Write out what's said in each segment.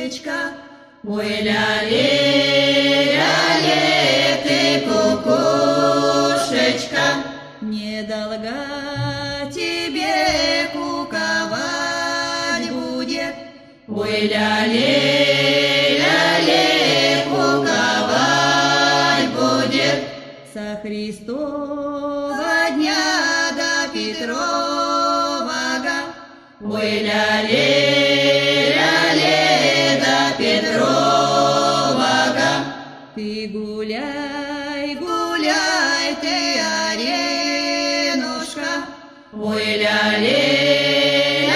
кукушечка, ой, ля-ле, ты кукушечка, недолго тебе куковать будет, ой, ля-ле, куковать будет со Христова дня до Петровага, ой, ля-ле, до Петровага. Ты гуляй, гуляй, ты, Аренушка, ой, ля-ле,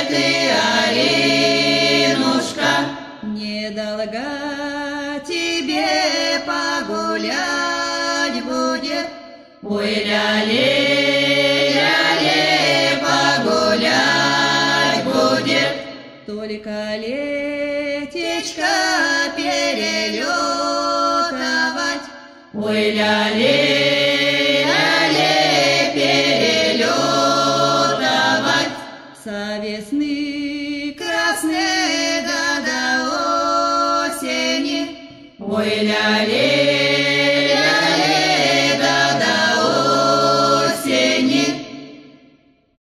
ты, Аренушка, недолго тебе погулять будет, ой, ля-ле, погулять будет, только летечко перелетовать, ой, ля-ле, перелетовать, со весны красной до осени, ой, ля-ле.